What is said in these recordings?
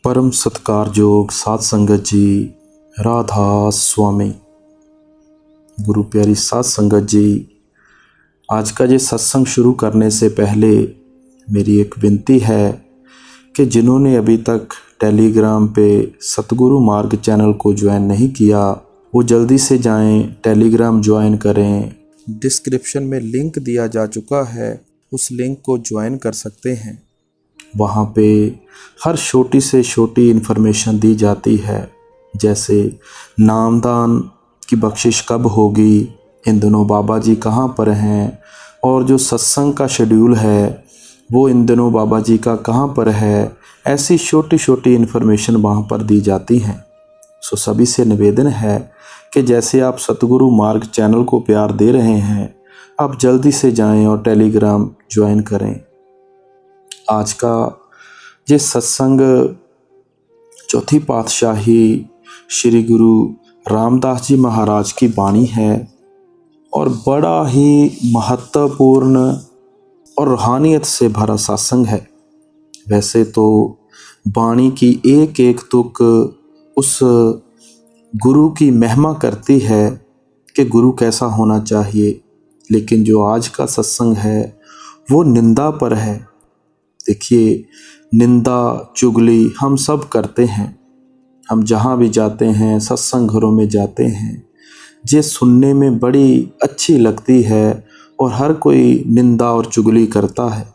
परम सत्कारयोग साध संगत जी, राधा स्वामी। गुरु प्यारी साध संगत जी, आज का ये सत्संग शुरू करने से पहले मेरी एक विनती है कि जिन्होंने अभी तक टेलीग्राम पे सतगुरु मार्ग चैनल को ज्वाइन नहीं किया, वो जल्दी से जाएं, टेलीग्राम ज्वाइन करें। डिस्क्रिप्शन में लिंक दिया जा चुका है, उस लिंक को ज्वाइन कर सकते हैं। वहाँ पे हर छोटी से छोटी इन्फॉर्मेशन दी जाती है, जैसे नामदान की बख्शिश कब होगी, इन दिनों बाबा जी कहाँ पर हैं, और जो सत्संग का शेड्यूल है वो इन दिनों बाबा जी का कहाँ पर है। ऐसी छोटी छोटी इन्फॉर्मेशन वहाँ पर दी जाती हैं। सो सभी से निवेदन है कि जैसे आप सतगुरु मार्ग चैनल को प्यार दे रहे हैं, आप जल्दी से जाएं और टेलीग्राम ज्वाइन करें। आज का ये सत्संग चौथी पातशाही श्री गुरु रामदास जी महाराज की वाणी है और बड़ा ही महत्वपूर्ण और रूहानियत से भरा सत्संग है। वैसे तो वाणी की एक एक तुक उस गुरु की महिमा करती है कि गुरु कैसा होना चाहिए, लेकिन जो आज का सत्संग है वो निंदा पर है। देखिए, निंदा चुगली हम सब करते हैं, हम जहाँ भी जाते हैं, सत्संग घरों में जाते हैं, ये सुनने में बड़ी अच्छी लगती है और हर कोई निंदा और चुगली करता है।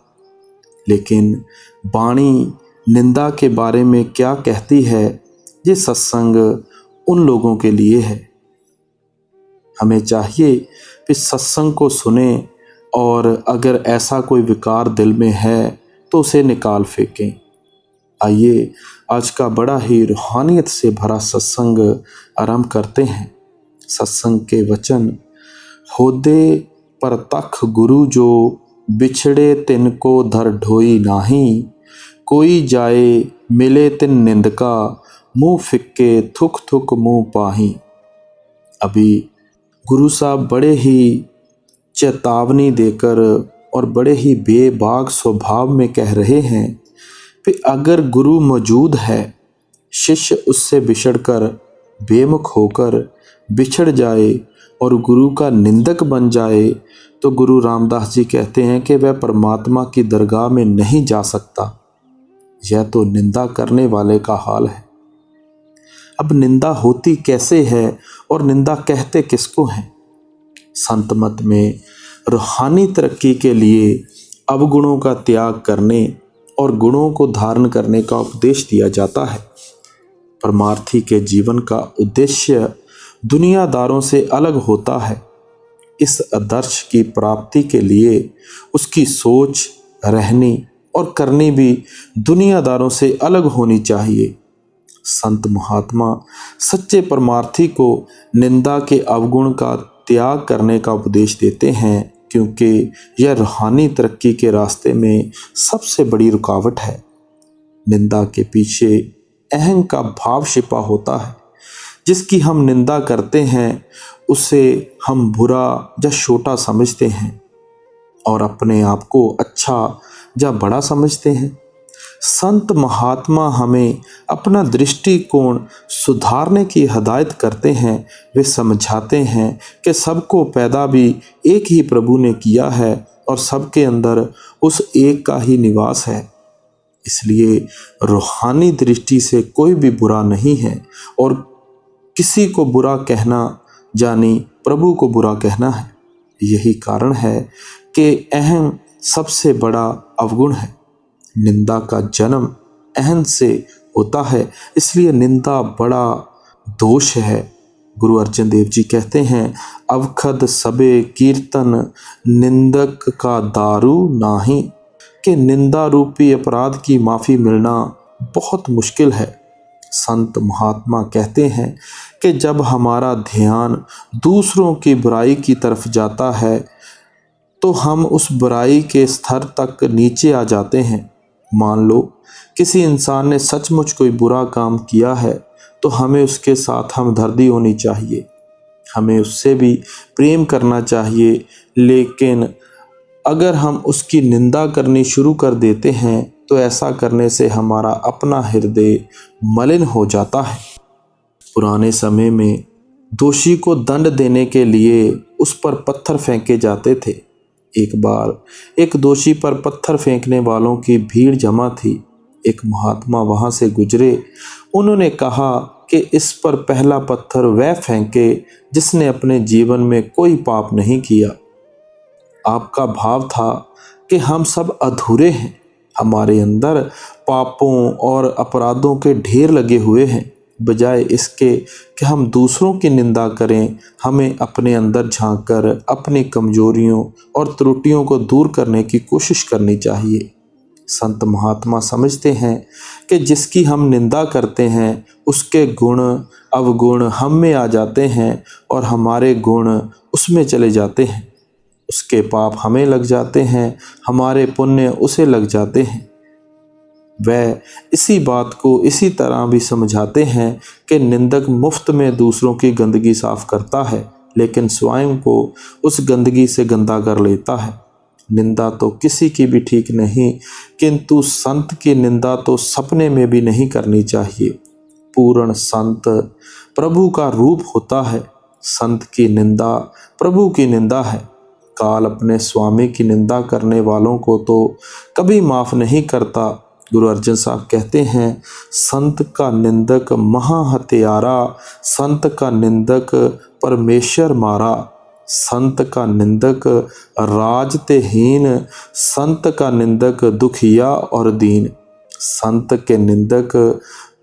लेकिन वाणी निंदा के बारे में क्या कहती है, ये सत्संग उन लोगों के लिए है। हमें चाहिए कि सत्संग को सुने और अगर ऐसा कोई विकार दिल में है तो उसे निकाल फेंकें। आइए आज का बड़ा ही रूहानियत से भरा सत्संग आरंभ करते हैं। सत्संग के वचन, होदे परतख गुरु जो बिछड़े तिनको धर ढोई नाही, कोई जाए मिले तिन निंदका, मुँह फिक्के थुक थुक मुँह पाही। अभी गुरु साहब बड़े ही चेतावनी देकर और बड़े ही बेबाक स्वभाव में कह रहे हैं कि अगर गुरु मौजूद है, शिष्य उससे बिछड़कर बेमुख होकर बिछड़ जाए और गुरु का निंदक बन जाए तो गुरु रामदास जी कहते हैं कि वह परमात्मा की दरगाह में नहीं जा सकता। यह तो निंदा करने वाले का हाल है। अब निंदा होती कैसे है और निंदा कहते किसको हैं? संत मत में रूहानी तरक्की के लिए अवगुणों का त्याग करने और गुणों को धारण करने का उपदेश दिया जाता है। परमार्थी के जीवन का उद्देश्य दुनियादारों से अलग होता है। इस आदर्श की प्राप्ति के लिए उसकी सोच, रहनी और करनी भी दुनियादारों से अलग होनी चाहिए। संत महात्मा सच्चे परमार्थी को निंदा के अवगुण का त्याग करने का उपदेश देते हैं, क्योंकि यह रूहानी तरक्की के रास्ते में सबसे बड़ी रुकावट है। निंदा के पीछे अहं का भाव छिपा होता है। जिसकी हम निंदा करते हैं उसे हम बुरा या छोटा समझते हैं और अपने आप को अच्छा या बड़ा समझते हैं। संत महात्मा हमें अपना दृष्टिकोण सुधारने की हदायत करते हैं। वे समझाते हैं कि सबको पैदा भी एक ही प्रभु ने किया है और सबके अंदर उस एक का ही निवास है। इसलिए रूहानी दृष्टि से कोई भी बुरा नहीं है और किसी को बुरा कहना यानी प्रभु को बुरा कहना है। यही कारण है कि अहं सबसे बड़ा अवगुण है। निंदा का जन्म अहं से होता है, इसलिए निंदा बड़ा दोष है। गुरु अर्जन देव जी कहते हैं, अवखद सबे कीर्तन निंदक का दारू नाही, कि निंदा रूपी अपराध की माफ़ी मिलना बहुत मुश्किल है। संत महात्मा कहते हैं कि जब हमारा ध्यान दूसरों की बुराई की तरफ जाता है तो हम उस बुराई के स्तर तक नीचे आ जाते हैं। मान लो किसी इंसान ने सचमुच कोई बुरा काम किया है तो हमें उसके साथ हमदर्दी होनी चाहिए, हमें उससे भी प्रेम करना चाहिए। लेकिन अगर हम उसकी निंदा करनी शुरू कर देते हैं तो ऐसा करने से हमारा अपना हृदय मलिन हो जाता है। पुराने समय में दोषी को दंड देने के लिए उस पर पत्थर फेंके जाते थे। एक बार एक दोषी पर पत्थर फेंकने वालों की भीड़ जमा थी। एक महात्मा वहां से गुजरे। उन्होंने कहा कि इस पर पहला पत्थर वह फेंके जिसने अपने जीवन में कोई पाप नहीं किया। आपका भाव था कि हम सब अधूरे हैं, हमारे अंदर पापों और अपराधों के ढेर लगे हुए हैं। बजाय इसके कि हम दूसरों की निंदा करें, हमें अपने अंदर झांककर अपनी कमजोरियों और त्रुटियों को दूर करने की कोशिश करनी चाहिए। संत महात्मा समझते हैं कि जिसकी हम निंदा करते हैं उसके गुण अवगुण हम में आ जाते हैं और हमारे गुण उसमें चले जाते हैं। उसके पाप हमें लग जाते हैं, हमारे पुण्य उसे लग जाते हैं। वह इसी बात को इसी तरह भी समझाते हैं कि निंदक मुफ्त में दूसरों की गंदगी साफ करता है, लेकिन स्वयं को उस गंदगी से गंदा कर लेता है। निंदा तो किसी की भी ठीक नहीं, किंतु संत की निंदा तो सपने में भी नहीं करनी चाहिए। पूर्ण संत प्रभु का रूप होता है। संत की निंदा प्रभु की निंदा है। काल अपने स्वामी की निंदा करने वालों को तो कभी माफ नहीं करता। गुरु अर्जन साहब कहते हैं, संत का निंदक महा हत्यारा, संत का निंदक परमेश्वर मारा, संत का निंदक राजतेहीन, संत का निंदक दुखिया और दीन, संत के निंदक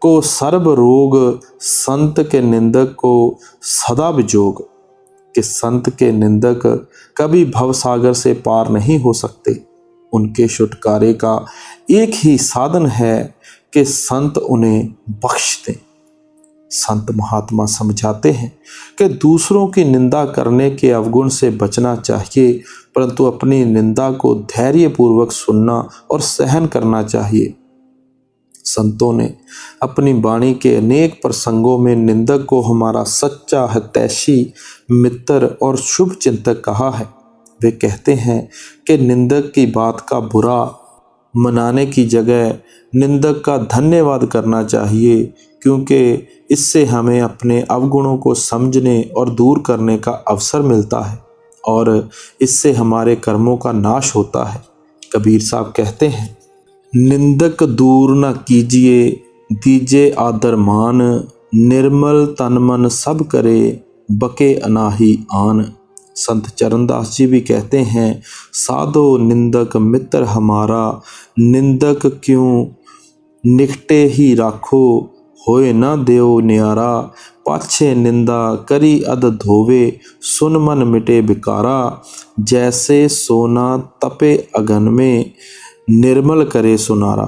को सर्व रोग, संत के निंदक को सदा विजोग। कि संत के निंदक कभी भवसागर से पार नहीं हो सकते। उनके छुटकारे का एक ही साधन है कि संत उन्हें बख्श दें। संत महात्मा समझाते हैं कि दूसरों की निंदा करने के अवगुण से बचना चाहिए, परंतु अपनी निंदा को धैर्यपूर्वक सुनना और सहन करना चाहिए। संतों ने अपनी वाणी के अनेक प्रसंगों में निंदक को हमारा सच्चा हितैषी मित्र और शुभ चिंतक कहा है। वे कहते हैं कि निंदक की बात का बुरा मनाने की जगह निंदक का धन्यवाद करना चाहिए, क्योंकि इससे हमें अपने अवगुणों को समझने और दूर करने का अवसर मिलता है और इससे हमारे कर्मों का नाश होता है। कबीर साहब कहते हैं, निंदक दूर न कीजिए, दीजिए आदर मान, निर्मल तन मन सब करे, बके अनाही आन। संत चरणदास जी भी कहते हैं, साधो निंदक मित्र हमारा, निंदक क्यों निकटे ही राखो, होए न देओ न्यारा, पाछे निंदा करी अध धोवे, सुन मन मिटे बिकारा, जैसे सोना तपे अगन में, निर्मल करे सुनारा।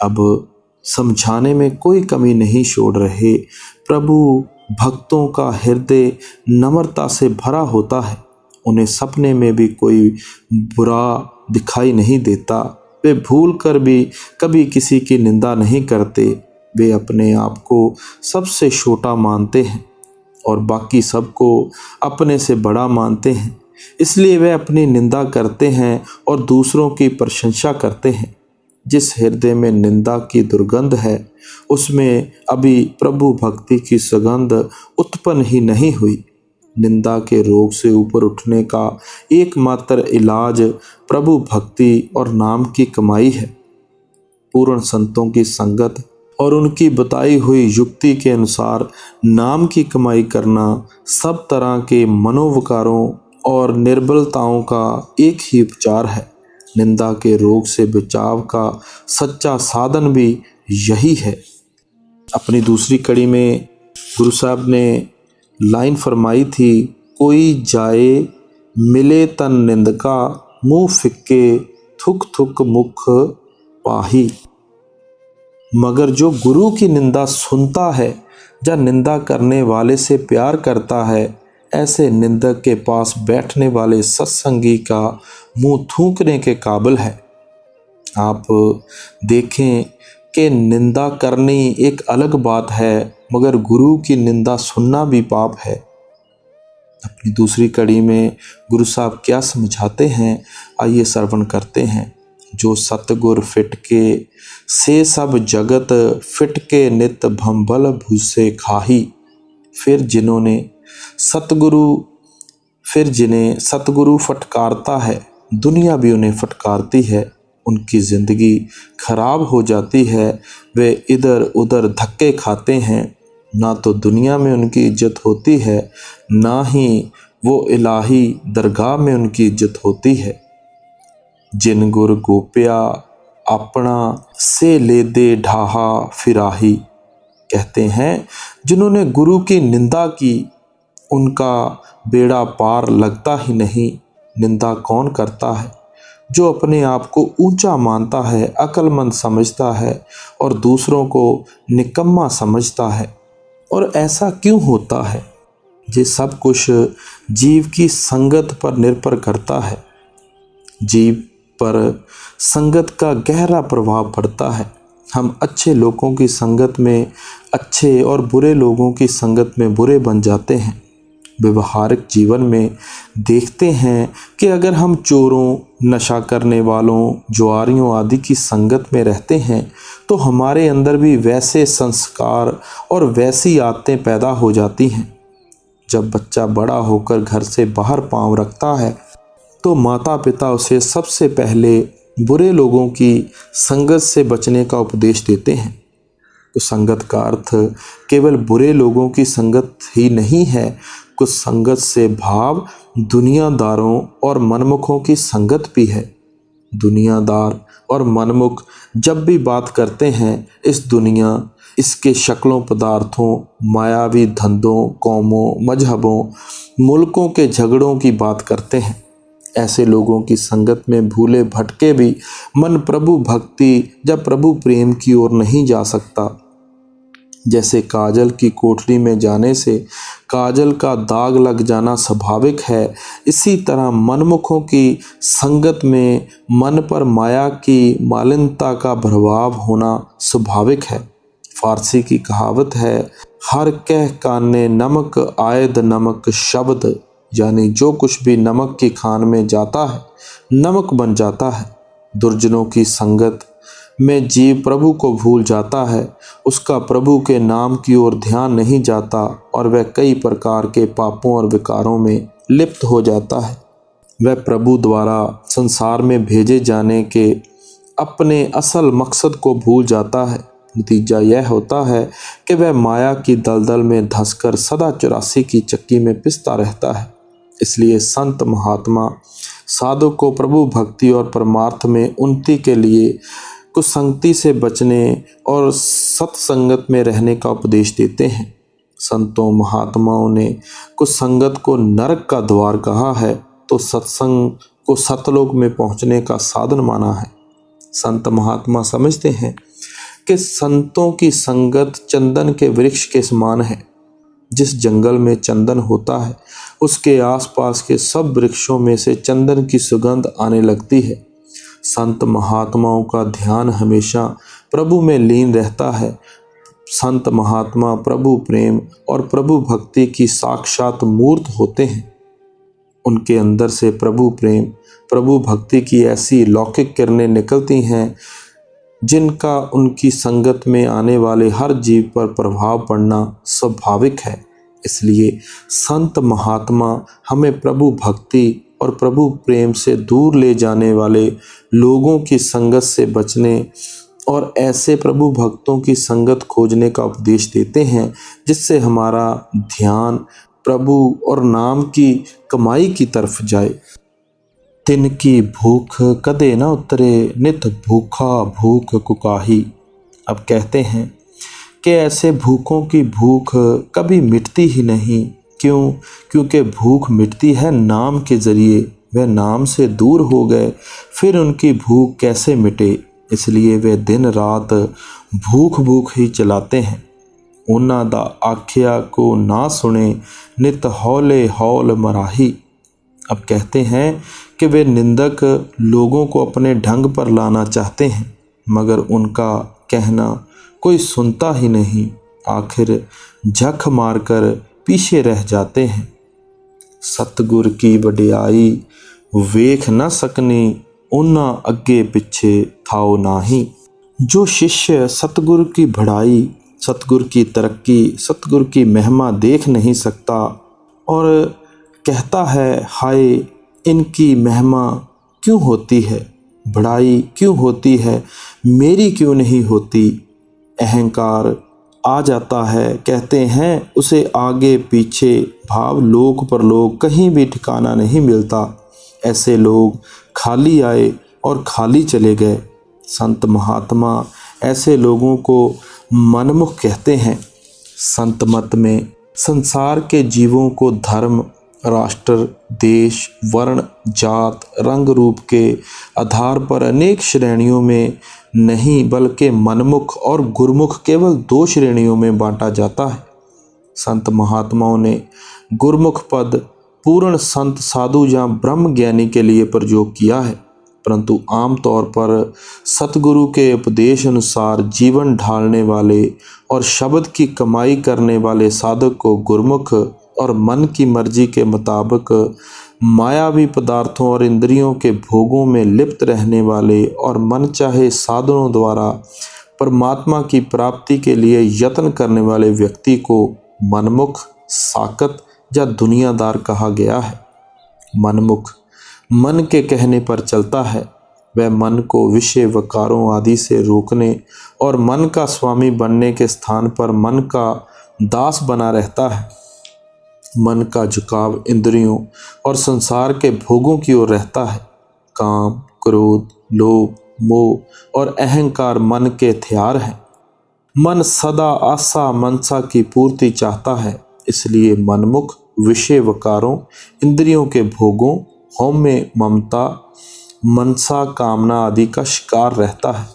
अब समझाने में कोई कमी नहीं छोड़ रहे। प्रभु भक्तों का हृदय नम्रता से भरा होता है। उन्हें सपने में भी कोई बुरा दिखाई नहीं देता। वे भूल कर भी कभी किसी की निंदा नहीं करते। वे अपने आप को सबसे छोटा मानते हैं और बाकी सबको अपने से बड़ा मानते हैं। इसलिए वे अपनी निंदा करते हैं और दूसरों की प्रशंसा करते हैं। जिस हृदय में निंदा की दुर्गंध है, उसमें अभी प्रभु भक्ति की सुगंध उत्पन्न ही नहीं हुई। निंदा के रोग से ऊपर उठने का एकमात्र इलाज प्रभु भक्ति और नाम की कमाई है। पूर्ण संतों की संगत और उनकी बताई हुई युक्ति के अनुसार नाम की कमाई करना सब तरह के मनोविकारों और निर्बलताओं का एक ही उपचार है। निंदा के रोग से बचाव का सच्चा साधन भी यही है। अपनी दूसरी कड़ी में गुरु साहब ने लाइन फरमाई थी, कोई जाए मिले तन निंदका, मुँह फिक्के थुक थुक मुख पाही। मगर जो गुरु की निंदा सुनता है या निंदा करने वाले से प्यार करता है, ऐसे निंदक के पास बैठने वाले सत्संगी का मुंह थूकने के काबिल है। आप देखें कि निंदा करनी एक अलग बात है, मगर गुरु की निंदा सुनना भी पाप है। अपनी दूसरी कड़ी में गुरु साहब क्या समझाते हैं, आइए श्रवण करते हैं। जो सतगुर फिटके से सब जगत फिटके नित भंबल भूसे खाही। फिर जिन्हें सतगुरु फटकारता है, दुनिया भी उन्हें फटकारती है। उनकी ज़िंदगी खराब हो जाती है, वे इधर उधर धक्के खाते हैं। ना तो दुनिया में उनकी इज्जत होती है, ना ही वो इलाही दरगाह में उनकी इज्जत होती है। जिन गुर गोप्या अपना से ले दे ढाहा फिराही। कहते हैं जिन्होंने गुरु की निंदा की, उनका बेड़ा पार लगता ही नहीं। निंदा कौन करता है? जो अपने आप को ऊंचा मानता है, अक्लमंद समझता है और दूसरों को निकम्मा समझता है। और ऐसा क्यों होता है? ये सब कुछ जीव की संगत पर निर्भर करता है। जीव पर संगत का गहरा प्रभाव पड़ता है। हम अच्छे लोगों की संगत में अच्छे और बुरे लोगों की संगत में बुरे बन जाते हैं। व्यवहारिक जीवन में देखते हैं कि अगर हम चोरों, नशा करने वालों, जुआरियों आदि की संगत में रहते हैं तो हमारे अंदर भी वैसे संस्कार और वैसी आदतें पैदा हो जाती हैं। जब बच्चा बड़ा होकर घर से बाहर पांव रखता है तो माता पिता उसे सबसे पहले बुरे लोगों की संगत से बचने का उपदेश देते हैं। तो संगत का अर्थ केवल बुरे लोगों की संगत ही नहीं है। कुछ संगत से भाव दुनियादारों और मनमुखों की संगत भी है। दुनियादार और मनमुख जब भी बात करते हैं, इस दुनिया, इसके शक्लों, पदार्थों, मायावी धंधों, कौमों, मजहबों, मुल्कों के झगड़ों की बात करते हैं। ऐसे लोगों की संगत में भूले भटके भी मन प्रभु भक्ति जब प्रभु प्रेम की ओर नहीं जा सकता। जैसे काजल की कोठरी में जाने से काजल का दाग लग जाना स्वाभाविक है, इसी तरह मनमुखों की संगत में मन पर माया की मालिनता का प्रभाव होना स्वाभाविक है। फारसी की कहावत है, हर कह काने नमक आयद नमक शब्द, यानी जो कुछ भी नमक की खान में जाता है नमक बन जाता है। दुर्जनों की संगत में जीव प्रभु को भूल जाता है, उसका प्रभु के नाम की ओर ध्यान नहीं जाता और वह कई प्रकार के पापों और विकारों में लिप्त हो जाता है। वह प्रभु द्वारा संसार में भेजे जाने के अपने असल मकसद को भूल जाता है। नतीजा यह होता है कि वह माया की दलदल में धंसकर सदा 84 की चक्की में पिसता रहता है। इसलिए संत महात्मा साधक को प्रभु भक्ति और परमार्थ में उन्नति के लिए कुसंगति से बचने और सत्संगत में रहने का उपदेश देते हैं। संतों महात्माओं ने कुसंगत को नरक का द्वार कहा है तो सत्संग को सतलोक में पहुंचने का साधन माना है। संत महात्मा समझते हैं कि संतों की संगत चंदन के वृक्ष के समान है। जिस जंगल में चंदन होता है उसके आसपास के सब वृक्षों में से चंदन की सुगंध आने लगती है। संत महात्माओं का ध्यान हमेशा प्रभु में लीन रहता है। संत महात्मा प्रभु प्रेम और प्रभु भक्ति की साक्षात मूर्त होते हैं। उनके अंदर से प्रभु प्रेम, प्रभु भक्ति की ऐसी लौकिक किरणें निकलती हैं जिनका उनकी संगत में आने वाले हर जीव पर प्रभाव पड़ना स्वाभाविक है। इसलिए संत महात्मा हमें प्रभु भक्ति और प्रभु प्रेम से दूर ले जाने वाले लोगों की संगत से बचने और ऐसे प्रभु भक्तों की संगत खोजने का उपदेश देते हैं जिससे हमारा ध्यान प्रभु और नाम की कमाई की तरफ जाए। तिनकी भूख कदे न उतरे, नित भूखा भूख कुकाही। अब कहते हैं कि ऐसे भूखों की भूख कभी मिटती ही नहीं। क्यों? क्योंकि भूख मिटती है नाम के जरिए। वह नाम से दूर हो गए, फिर उनकी भूख कैसे मिटे? इसलिए वे दिन रात भूख ही चलाते हैं। उन्हां दा आख्या को ना सुने, नित हौले हौल मराही। अब कहते हैं कि वे निंदक लोगों को अपने ढंग पर लाना चाहते हैं, मगर उनका कहना कोई सुनता ही नहीं। आखिर झक मारकर पीछे रह जाते हैं। सतगुर की वडियाई वेख न सकनी, उन्ना अग्गे पिछे थाओ नाही। जो शिष्य सतगुरु की बढ़ाई, सतगुरु की तरक्की, सतगुरु की महिमा देख नहीं सकता और कहता है हाय इनकी महिमा क्यों होती है, बढ़ाई क्यों होती है, मेरी क्यों नहीं होती, अहंकार आ जाता है। कहते हैं उसे आगे पीछे भाव लोक परलोक कहीं भी ठिकाना नहीं मिलता। ऐसे लोग खाली आए और खाली चले गए। संत महात्मा ऐसे लोगों को मनमुख कहते हैं। संत मत में संसार के जीवों को धर्म, राष्ट्र, देश, वर्ण, जात, रंग रूप के आधार पर अनेक श्रेणियों में नहीं बल्कि मनमुख और गुरमुख केवल 2 श्रेणियों में बांटा जाता है। संत महात्माओं ने गुरमुख पद पूर्ण संत साधु या ब्रह्म ज्ञानी के लिए प्रयोग किया है, परंतु आमतौर पर सतगुरु के उपदेश अनुसार जीवन ढालने वाले और शब्द की कमाई करने वाले साधक को गुरमुख और मन की मर्जी के मुताबिक मायावी पदार्थों और इंद्रियों के भोगों में लिप्त रहने वाले और मनचाहे साधनों द्वारा परमात्मा की प्राप्ति के लिए यत्न करने वाले व्यक्ति को मनमुख, साकत या दुनियादार कहा गया है। मनमुख मन के कहने पर चलता है। वह मन को विषय विकारों आदि से रोकने और मन का स्वामी बनने के स्थान पर मन का दास बना रहता है। मन का झुकाव इंद्रियों और संसार के भोगों की ओर रहता है। काम, क्रोध, लोभ, मोह और अहंकार मन के हथियार हैं। मन सदा आशा मनसा की पूर्ति चाहता है, इसलिए मनमुख विषय विकारों, इंद्रियों के भोगों, हौम्य, ममता, मनसा, कामना आदि का शिकार रहता है।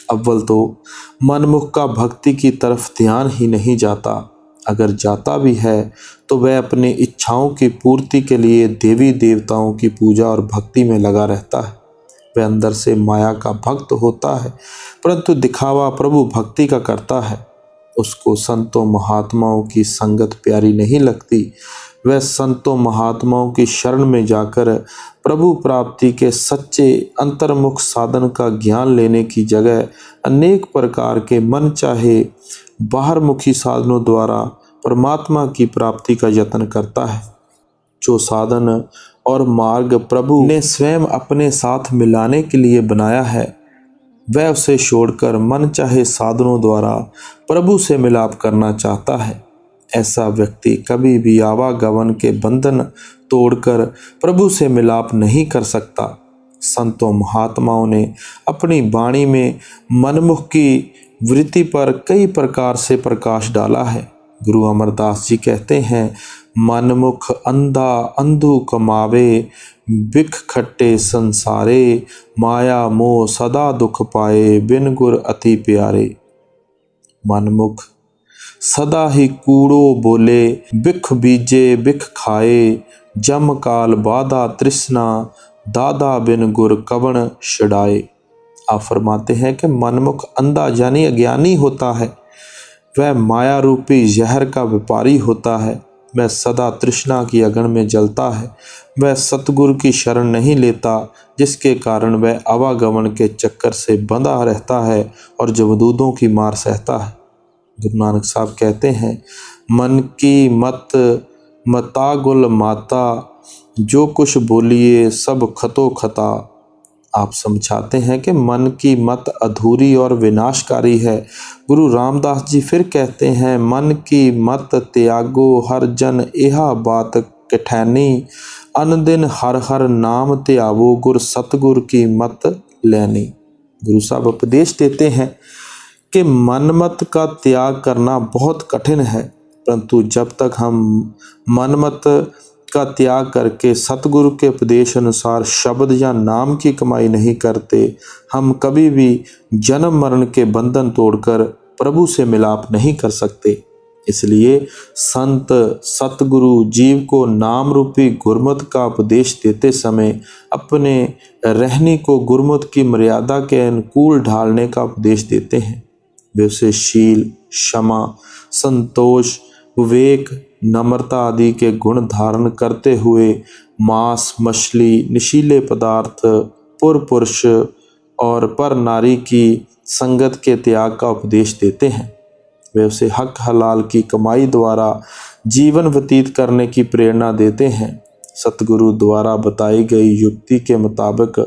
अव्वल तो मनमुख का भक्ति की तरफ ध्यान ही नहीं जाता। अगर जाता भी है तो वह अपनी इच्छाओं की पूर्ति के लिए देवी देवताओं की पूजा और भक्ति में लगा रहता है। वह अंदर से माया का भक्त होता है, परंतु दिखावा प्रभु भक्ति का करता है। उसको संतों महात्माओं की संगत प्यारी नहीं लगती। वह संतों महात्माओं की शरण में जाकर प्रभु प्राप्ति के सच्चे अंतर्मुख साधन का ज्ञान लेने की जगह अनेक प्रकार के मन चाहे बाहरमुखी साधनों द्वारा परमात्मा की प्राप्ति का यत्न करता है। जो साधन और मार्ग प्रभु ने स्वयं अपने साथ मिलाने के लिए बनाया है, वह उसे छोड़कर मन चाहे साधनों द्वारा प्रभु से मिलाप करना चाहता है। ऐसा व्यक्ति कभी भी आवागमन के बंधन तोड़कर प्रभु से मिलाप नहीं कर सकता। संतों महात्माओं ने अपनी वाणी में मनमुख की वृत्ति पर कई प्रकार से प्रकाश डाला है। गुरु अमरदास जी कहते हैं, मनमुख अंधा अंधु कमावे, बिख खट्टे संसारे, माया मोह सदा दुख पाए, बिन गुर अति प्यारे। मनमुख सदा ही कूड़ो बोले, बिख बीजे बिख खाए, जम काल बाधा तृष्णा, दादा बिन गुर कवण छड़ाए। आप फरमाते हैं कि मनमुख अंधा यानी अज्ञानी होता है। वह माया रूपी जहर का व्यापारी होता है। वह सदा तृष्णा की अग्नि में जलता है। वह सतगुरु की शरण नहीं लेता, जिसके कारण वह आवागमन के चक्कर से बंधा रहता है और जबदूदों की मार सहता है। गुरु नानक साहब कहते हैं, मन की मत मता गुल माता, जो कुछ बोलिए सब खतो खता। आप समझाते हैं कि मन की मत अधूरी और विनाशकारी है। गुरु रामदास जी फिर कहते हैं, मन की मत त्यागो हर जन एहा बात कठैनी, अन दिन हर हर नाम त्यावो गुर सतगुर की मत लैनी। गुरु साहब उपदेश देते हैं कि मनमत का त्याग करना बहुत कठिन है, परंतु जब तक हम मनमत का त्याग करके सतगुरु के उपदेश अनुसार शब्द या नाम की कमाई नहीं करते, हम कभी भी जन्म मरण के बंधन तोड़कर प्रभु से मिलाप नहीं कर सकते। इसलिए संत सतगुरु जीव को नाम रूपी गुरमत का उपदेश देते समय अपने रहनी को गुरमत की मर्यादा के अनुकूल ढालने का उपदेश देते हैं। वे उसे शील, क्षमा, संतोष, विवेक, नम्रता आदि के गुण धारण करते हुए मांस, मछली, नशीले पदार्थ, पुर पुरुष और पर नारी की संगत के त्याग का उपदेश देते हैं। वे उसे हक हलाल की कमाई द्वारा जीवन व्यतीत करने की प्रेरणा देते हैं। सतगुरु द्वारा बताई गई युक्ति के मुताबिक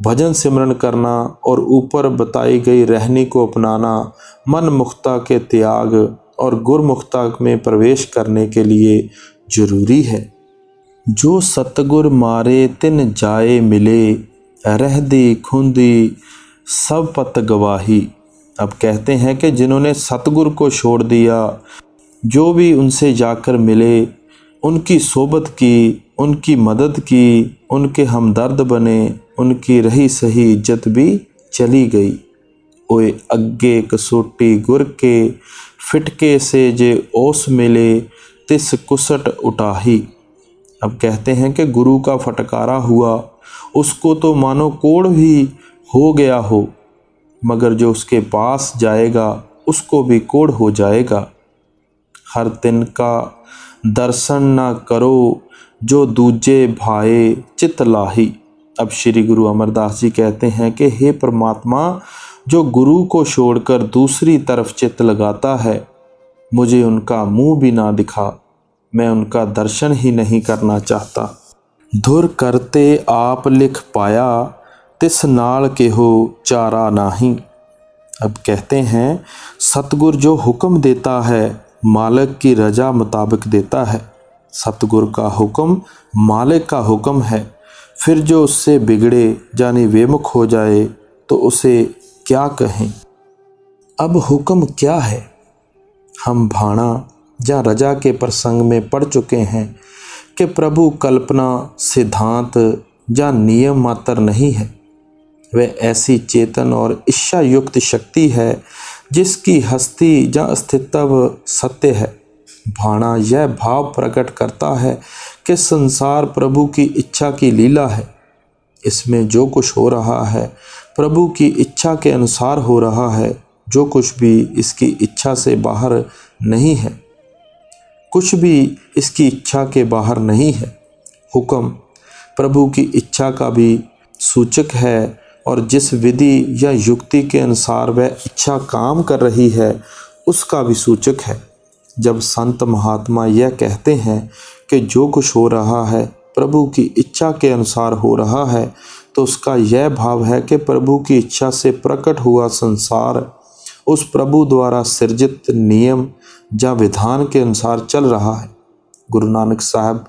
भजन सिमरन करना और ऊपर बताई गई रहनी को अपनाना मन मुक्ता के त्याग और गुरमुक्ता में प्रवेश करने के लिए जरूरी है। जो सतगुर मारे तिन जाए मिले, रह दी खुंदी सब पत गवाही। अब कहते हैं कि जिन्होंने सतगुर को छोड़ दिया, जो भी उनसे जाकर मिले, उनकी सोबत की, उनकी मदद की, उनके हमदर्द बने, उनकी रही सही इज्जत भी चली गई। ओए अग्गे कसोटी गुर के, फिटके से जे ओस मिले, तिस कुसट उठाही। अब कहते हैं कि गुरु का फटकारा हुआ, उसको तो मानो कोढ़ भी हो गया हो, मगर जो उसके पास जाएगा उसको भी कोढ़ हो जाएगा। हर दिन का दर्शन ना करो, जो दूजे भाए चित लाही। अब श्री गुरु अमरदास जी कहते हैं कि हे परमात्मा, जो गुरु को छोड़कर दूसरी तरफ चित्त लगाता है, मुझे उनका मुंह भी ना दिखा, मैं उनका दर्शन ही नहीं करना चाहता। धुर करते आप लिख पाया, तिस नाल के हो चारा नाही। अब कहते हैं सतगुर जो हुक्म देता है, मालिक की रजा मुताबिक देता है। सतगुर का हुक्म मालिक का हुक्म है। फिर जो उससे बिगड़े यानी वेमुख हो जाए तो उसे क्या कहें। अब हुक्म क्या है? हम भाणा या रजा के प्रसंग में पढ़ चुके हैं कि प्रभु कल्पना, सिद्धांत या नियम मात्र नहीं है। वह ऐसी चेतन और इच्छा युक्त शक्ति है जिसकी हस्ती या अस्तित्व सत्य है। भाणा यह भाव प्रकट करता है कि संसार प्रभु की इच्छा की लीला है। इसमें जो कुछ हो रहा है प्रभु की इच्छा के अनुसार हो रहा है। जो कुछ भी इसकी इच्छा से बाहर नहीं है, कुछ भी इसकी इच्छा के बाहर नहीं है। हुक्म प्रभु की इच्छा का भी सूचक है और जिस विधि या युक्ति के अनुसार वह इच्छा काम कर रही है उसका भी सूचक है। जब संत महात्मा यह कहते हैं कि जो कुछ हो रहा है प्रभु की इच्छा के अनुसार हो रहा है, तो उसका यह भाव है कि प्रभु की इच्छा से प्रकट हुआ संसार उस प्रभु द्वारा सृजित नियम या विधान के अनुसार चल रहा है। गुरु नानक साहब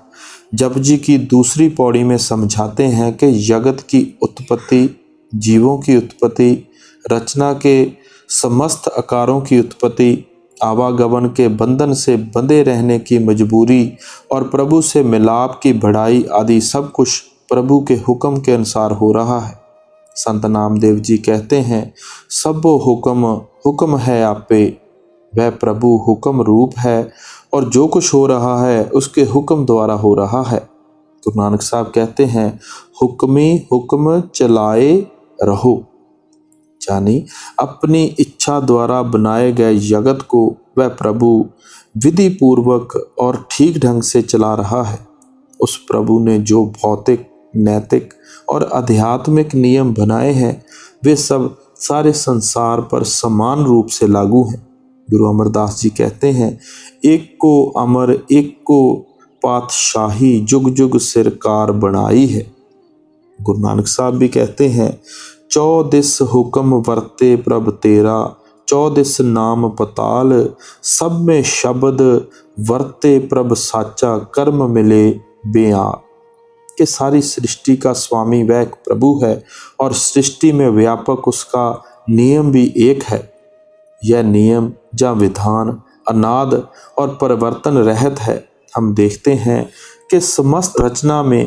जपजी की दूसरी पौड़ी में समझाते हैं कि जगत की उत्पत्ति, जीवों की उत्पत्ति, रचना के समस्त आकारों की उत्पत्ति, आवागमन के बंधन से बंधे रहने की मजबूरी और प्रभु से मिलाप की बढ़ाई आदि सब कुछ प्रभु के हुक्म के अनुसार हो रहा है। संत नामदेव जी कहते हैं, सबो हुक्म हुक्म है आपे, वह प्रभु हुक्म रूप है और जो कुछ हो रहा है उसके हुक्म द्वारा हो रहा है। गुरु नानक साहब कहते हैं, हुक्मी हुक्म चलाए रहो, यानी अपनी इच्छा द्वारा बनाए गए जगत को वह प्रभु विधि पूर्वक और ठीक ढंग से चला रहा है। उस प्रभु ने जो भौतिक, नैतिक और आध्यात्मिक नियम बनाए हैं वे सब सारे संसार पर समान रूप से लागू हैं। गुरु अमरदास जी कहते हैं, एक को अमर एक को पातशाही, जुग जुग सिरकार बनाई है। गुरु नानक साहब भी कहते हैं, चौदिस हुक्म वर्ते प्रभ तेरा, चौदिस नाम पताल, सब में शब्द वर्ते प्रभ साचा, कर्म मिले बेआ। कि सारी सृष्टि का स्वामी वह एक प्रभु है और सृष्टि में व्यापक उसका नियम भी एक है। यह नियम या विधान अनाद और परिवर्तन रहित है। हम देखते हैं कि समस्त रचना में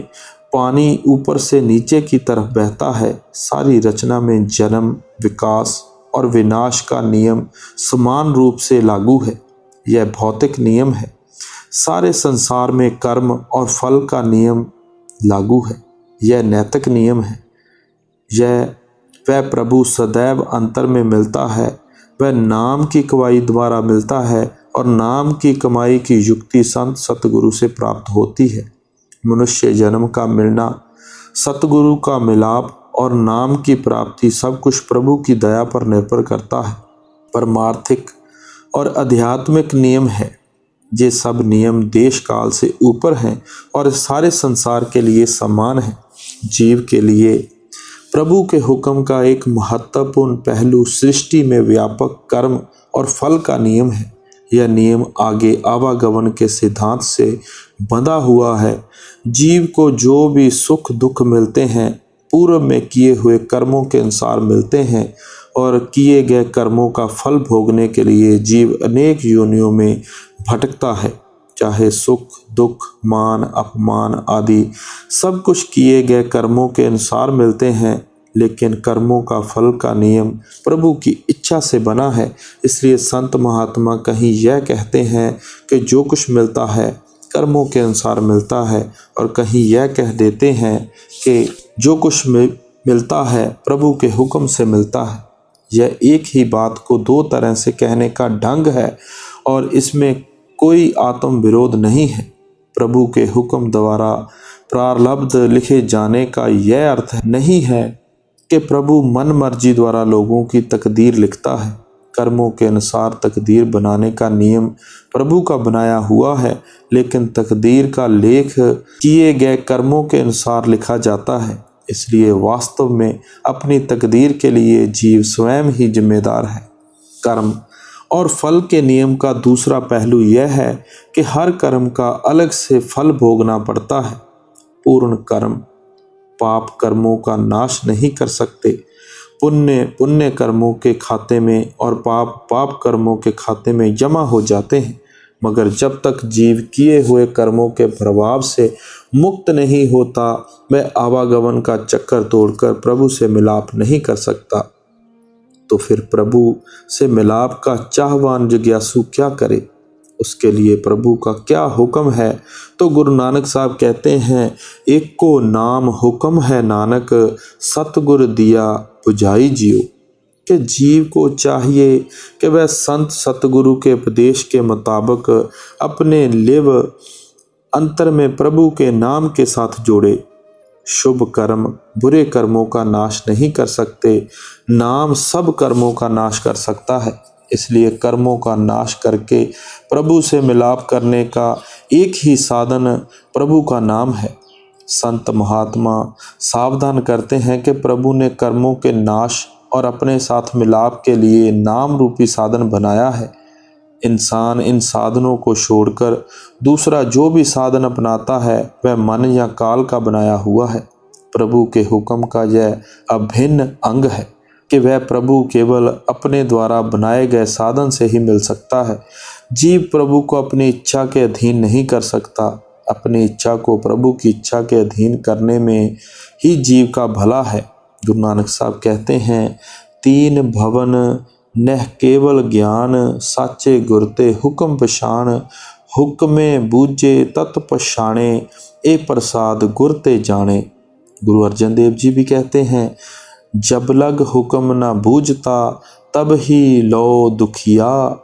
पानी ऊपर से नीचे की तरफ बहता है। सारी रचना में जन्म, विकास और विनाश का नियम समान रूप से लागू है। यह भौतिक नियम है। सारे संसार में कर्म और फल का नियम लागू है। यह नैतिक नियम है। यह वह प्रभु सदैव अंतर में मिलता है। वह नाम की कमाई द्वारा मिलता है और नाम की कमाई की युक्ति संत सतगुरु से प्राप्त होती है। मनुष्य जन्म का मिलना, सतगुरु का मिलाप और नाम की प्राप्ति सब कुछ प्रभु की दया पर निर्भर करता है। परमार्थिक और आध्यात्मिक नियम है। ये सब नियम देश काल से ऊपर हैं और सारे संसार के लिए समान हैं। जीव के लिए प्रभु के हुक्म का एक महत्वपूर्ण पहलू सृष्टि में व्यापक कर्म और फल का नियम है। यह नियम आगे आवागमन के सिद्धांत से बंधा हुआ है। जीव को जो भी सुख दुख मिलते हैं पूर्व में किए हुए कर्मों के अनुसार मिलते हैं और किए गए कर्मों का फल भोगने के लिए जीव अनेक योनियों में भटकता है। चाहे सुख दुख मान अपमान आदि सब कुछ किए गए कर्मों के अनुसार मिलते हैं, लेकिन कर्मों का फल का नियम प्रभु की इच्छा से बना है। इसलिए संत महात्मा कहीं यह कहते हैं कि जो कुछ मिलता है कर्मों के अनुसार मिलता है, और कहीं यह कह देते हैं कि जो कुछ मिलता है प्रभु के हुक्म से मिलता है। यह एक ही बात को दो तरह से कहने का ढंग है और इसमें कोई आत्म विरोध नहीं है। प्रभु के हुक्म द्वारा प्रारब्ध लिखे जाने का यह अर्थ नहीं है कि प्रभु मन मर्जी द्वारा लोगों की तकदीर लिखता है। कर्मों के अनुसार तकदीर बनाने का नियम प्रभु का बनाया हुआ है, लेकिन तकदीर का लेख किए गए कर्मों के अनुसार लिखा जाता है। इसलिए वास्तव में अपनी तकदीर के लिए जीव स्वयं ही जिम्मेदार है। कर्म और फल के नियम का दूसरा पहलू यह है कि हर कर्म का अलग से फल भोगना पड़ता है। पूर्ण कर्म पाप कर्मों का नाश नहीं कर सकते। पुण्य कर्मों के खाते में और पाप कर्मों के खाते में जमा हो जाते हैं, मगर जब तक जीव किए हुए कर्मों के प्रभाव से मुक्त नहीं होता वह आवागमन का चक्कर तोड़कर प्रभु से मिलाप नहीं कर सकता। तो फिर प्रभु से मिलाप का चाहवान जिज्ञासु क्या करे? उसके लिए प्रभु का क्या हुक्म है? तो गुरु नानक साहब कहते हैं, एक को नाम हुक्म है नानक, सतगुर दिया बुझाई जियो। कि जीव को चाहिए कि वह संत सतगुरु के उपदेश के मुताबिक अपने लिव अंतर में प्रभु के नाम के साथ जोड़े। शुभ कर्म बुरे कर्मों का नाश नहीं कर सकते, नाम सब कर्मों का नाश कर सकता है। इसलिए कर्मों का नाश करके प्रभु से मिलाप करने का एक ही साधन प्रभु का नाम है। संत महात्मा सावधान करते हैं कि प्रभु ने कर्मों के नाश और अपने साथ मिलाप के लिए नाम रूपी साधन बनाया है। इंसान इन साधनों को छोड़कर दूसरा जो भी साधन अपनाता है वह मन या काल का बनाया हुआ है। प्रभु के हुक्म का यह अभिन्न अंग है कि वह प्रभु केवल अपने द्वारा बनाए गए साधन से ही मिल सकता है। जीव प्रभु को अपनी इच्छा के अधीन नहीं कर सकता। अपनी इच्छा को प्रभु की इच्छा के अधीन करने में ही जीव का भला है। गुरु नानक साहब कहते हैं, तीन भवन नह केवल ज्ञान, साचे गुरते हुक्म पछाण, हुक्मे बूझे तत् पछाणे, ए प्रसाद गुरते जाने। गुरु अर्जन देव जी भी कहते हैं, जब लग हुक्म न बूझता तब ही लो दुखिया,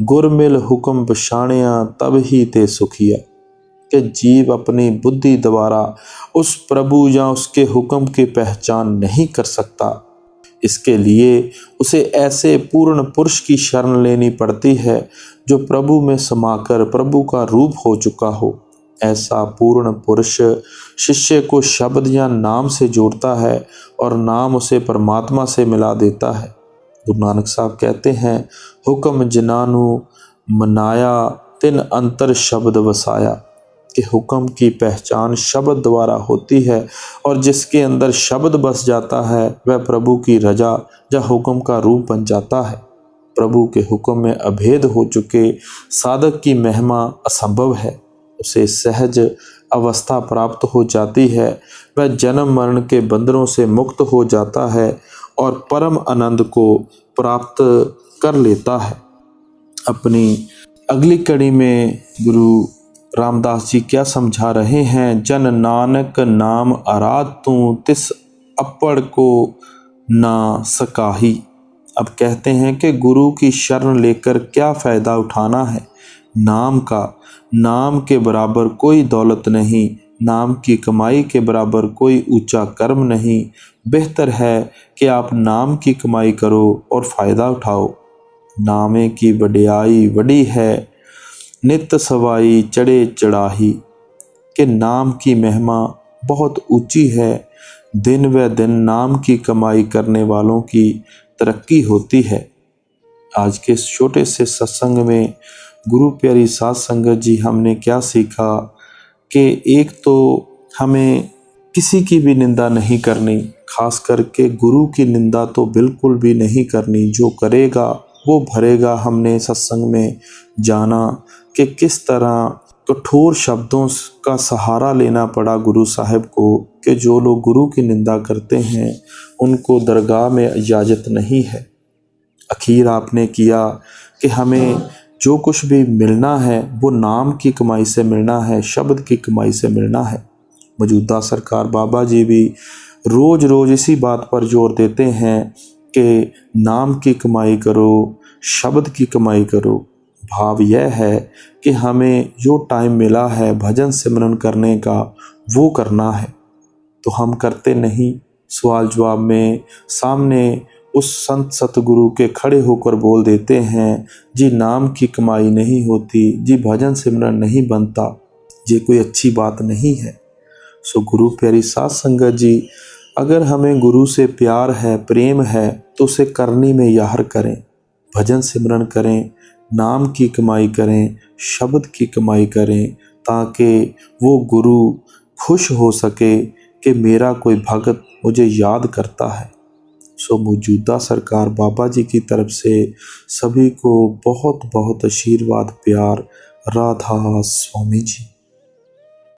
गुर मिल हुक्म पछाणिया तब ही ते सुखिया। कि जीव अपनी बुद्धि द्वारा उस प्रभु या उसके हुक्म की पहचान नहीं कर सकता। इसके लिए उसे ऐसे पूर्ण पुरुष की शरण लेनी पड़ती है जो प्रभु में समाकर प्रभु का रूप हो चुका हो। ऐसा पूर्ण पुरुष शिष्य को शब्द या नाम से जोड़ता है और नाम उसे परमात्मा से मिला देता है। गुरु नानक साहब कहते हैं, हुक्म जिनानु मनाया तिन अंतर शब्द वसाया। कि हुक्म की पहचान शब्द द्वारा होती है और जिसके अंदर शब्द बस जाता है वह प्रभु की रजा या हुक्म का रूप बन जाता है। प्रभु के हुक्म में अभेद हो चुके साधक की महिमा असंभव है। उसे सहज अवस्था प्राप्त हो जाती है, वह जन्म मरण के बंधनों से मुक्त हो जाता है और परम आनंद को प्राप्त कर लेता है। अपनी अगली कड़ी में गुरु रामदास जी क्या समझा रहे हैं, जन नानक नाम आराध तू तिस अपड़ को ना सकाही। अब कहते हैं कि गुरु की शरण लेकर क्या फ़ायदा उठाना है। नाम का, नाम के बराबर कोई दौलत नहीं, नाम की कमाई के बराबर कोई ऊंचा कर्म नहीं। बेहतर है कि आप नाम की कमाई करो और फ़ायदा उठाओ। नामे की वडियाई वडी है, नित सवाई चढ़े चढ़ाही। कि नाम की महिमा बहुत ऊंची है। दिन व दिन नाम की कमाई करने वालों की तरक्की होती है। आज के इस छोटे से सत्संग में गुरु प्यारी साध संगत जी हमने क्या सीखा कि एक तो हमें किसी की भी निंदा नहीं करनी, खास करके गुरु की निंदा तो बिल्कुल भी नहीं करनी। जो करेगा वो भरेगा। हमने सत्संग में जाना कि किस तरह कठोर शब्दों का सहारा लेना पड़ा गुरु साहब को कि जो लोग गुरु की निंदा करते हैं उनको दरगाह में इजाज़त नहीं है। आखिर आपने किया कि हमें जो कुछ भी मिलना है वो नाम की कमाई से मिलना है, शब्द की कमाई से मिलना है। मौजूदा सरकार बाबा जी भी रोज़ रोज़ इसी बात पर जोर देते हैं कि नाम की कमाई करो, शब्द की कमाई करो। भाव यह है कि हमें जो टाइम मिला है भजन सिमरन करने का वो करना है, तो हम करते नहीं। सवाल जवाब में सामने उस संत सतगुरु के खड़े होकर बोल देते हैं, जी नाम की कमाई नहीं होती, जी भजन सिमरन नहीं बनता। ये कोई अच्छी बात नहीं है। सो गुरु प्यारी साध संगत जी, अगर हमें गुरु से प्यार है, प्रेम है, तो उसे करने में यार करें, भजन सिमरन करें, नाम की कमाई करें, शब्द की कमाई करें, ताकि वो गुरु खुश हो सके कि मेरा कोई भगत मुझे याद करता है। सो मौजूदा सरकार बाबा जी की तरफ से सभी को बहुत बहुत आशीर्वाद, प्यार। राधा स्वामी जी।